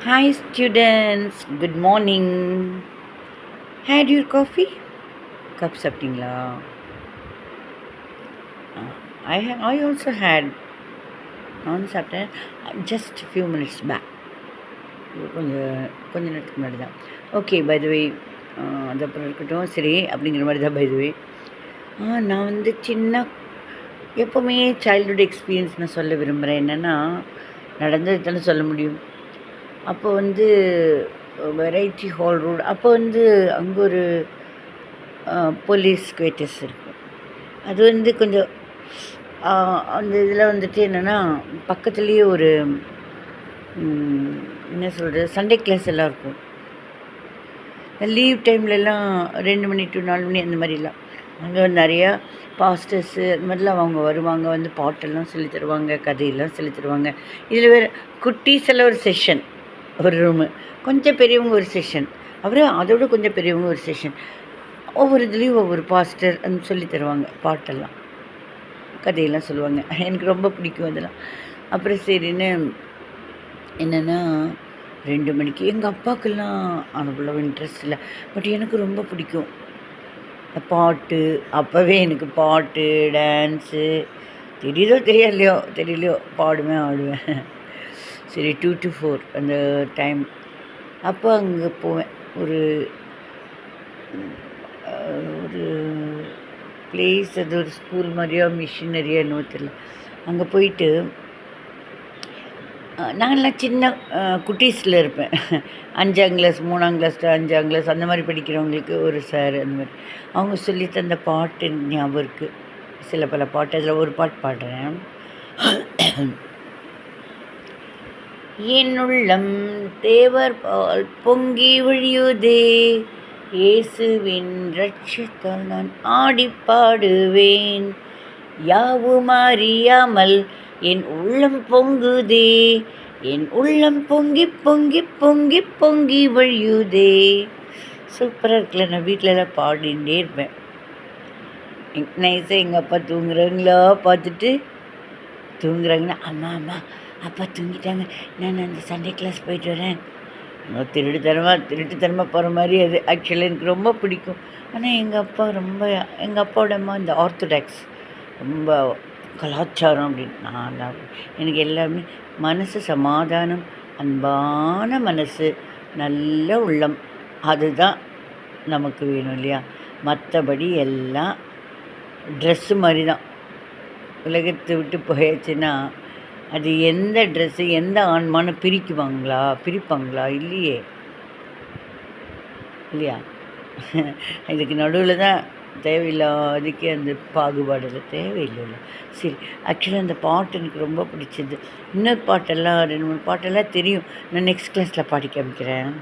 Hi students, good morning. Had your coffee? Cup சாப்பிட்டீங்களா? I also had. நானும் சாப்பிட்டேன். Just few minutes back. கொஞ்ச நேரத்துக்கு முன்னாடி தான். ஓகே, பை த வே அது அப்புறம் இருக்கட்டும். சரி அப்படிங்கிற மாதிரி தான் பை த வே. நான் வந்து எப்போவுமே சைல்டுஹுட் எக்ஸ்பீரியன்ஸ் நான் சொல்ல விரும்புகிறேன். என்னென்னா, நடந்தது தானே சொல்ல முடியும். அப்போ வந்து வெரைட்டி ஹால் ரோடு, அப்போ வந்து அங்கே ஒரு போலீஸ் குவார்ட்டர்ஸ் இருக்கும். அது வந்து கொஞ்சம் அந்த இதில் வந்துட்டு என்னென்னா, பக்கத்துலேயே ஒரு என்ன சொல்கிறது, சண்டே கிளாஸ் எல்லாம் இருக்கும். லீவ் டைம்லலாம் 2 மணி டு 4 மணி அந்த மாதிரிலாம் அங்கே நிறையா பாஸ்டர்ஸு அந்த மாதிரிலாம் அவங்க வருவாங்க, வந்து பாட்டெல்லாம் சொல்லி தருவாங்க, கதையெல்லாம் சொல்லி தருவாங்க. இதில் வேறு குட்டீஸ் எல்லாம் ஒரு செஷன், ஒரு ரூமு, கொஞ்சம் பெரியவங்க ஒரு செஷன், அப்புறம் அதோட கொஞ்சம் பெரியவங்க ஒரு செஷன். ஒவ்வொரு இதுலேயும் ஒவ்வொரு பாஸ்டர் அந்த சொல்லி தருவாங்க, பாட்டெல்லாம் கதையெல்லாம் சொல்லுவாங்க. எனக்கு ரொம்ப பிடிக்கும் அதெல்லாம். அப்புறம் சரின்னு என்னென்னா 2 மணிக்கு எங்கள் அப்பாவுக்கெல்லாம் அவ்வளோ இன்ட்ரெஸ்ட் இல்லை, பட் எனக்கு ரொம்ப பிடிக்கும் பாட்டு. அப்போவே எனக்கு பாட்டு, டான்ஸு தெரியலையோ பாடுவேன், ஆடுவேன். சரி 2 to 4 அந்த டைம். அப்போ அங்கே போவேன். ஒரு பிளேஸ், அது ஒரு ஸ்கூல் மாதிரியோ மிஷினரியோ என்னவோ தெரியல. அங்கே போயிட்டு நாங்கள்லாம் சின்ன குட்டீஸில் இருப்பேன். 5ஆம் கிளாஸ், 3ஆம் கிளாஸ், 5ஆம் கிளாஸ் அந்த மாதிரி படிக்கிறவங்களுக்கு ஒரு சார், அந்த மாதிரி அவங்க சொல்லி தந்த பாட்டு ஞாபகம் இருக்குது. சில பல பாட்டு, அதில் ஒரு பாட்டு பாடுறேன். என்னுள்ளம் தேவர் பால் பொங்கி வழியுதே, இயேசுவின் ரட்சத்தால் நான் ஆடி பாடுவேன், யாவும் அறியாமல் என் உள்ளம் பொங்குதே, என் உள்ளம் பொங்கி பொங்கி பொங்கி பொங்கி வழியுதே. சூப்பராக இருக்குல்ல. நான் வீட்டிலலாம் பாடிகிட்டே இருப்பேன். நைஸாக எங்கள் அப்பா தூங்குறாங்களா பார்த்துட்டு, தூங்குறாங்கன்னா அம்மா அப்பா தூங்கிட்டாங்க, நான் அந்த சண்டே கிளாஸ் போயிட்டு வரேன். திருட்டுத்தனமாக போகிற மாதிரி அது ஆக்சுவலாக எனக்கு ரொம்ப பிடிக்கும். ஆனால் எங்கள் அப்பாவோட அம்மா இந்த ஆர்த்தடாக்ஸ், ரொம்ப கலாச்சாரம் அப்படின்னு. எனக்கு எல்லாமே மனசு சமாதானம், அன்பான மனசு, நல்ல உள்ளம், அதுதான் நமக்கு வேணும் இல்லையா? மற்றபடி எல்லாம் ட்ரெஸ்ஸு மாதிரி தான். உலகத்தை விட்டு போயாச்சுன்னா அது எந்த ட்ரெஸ்ஸு எந்த ஆன்மானு பிரிப்பாங்களா? இல்லையா? இதுக்கு நடுவில் தான் தேவையில்லாததுக்கு அந்த பாகுபாடில் தேவையில்லைல்ல. சரி, ஆக்சுவலாக அந்த பாட்டு எனக்கு ரொம்ப பிடிச்சது. இன்னொரு பாட்டெல்லாம் 2 3 பாட்டெல்லாம் தெரியும். நான் நெக்ஸ்ட் கிளாஸில் பாடி காமிக்கிறேன்.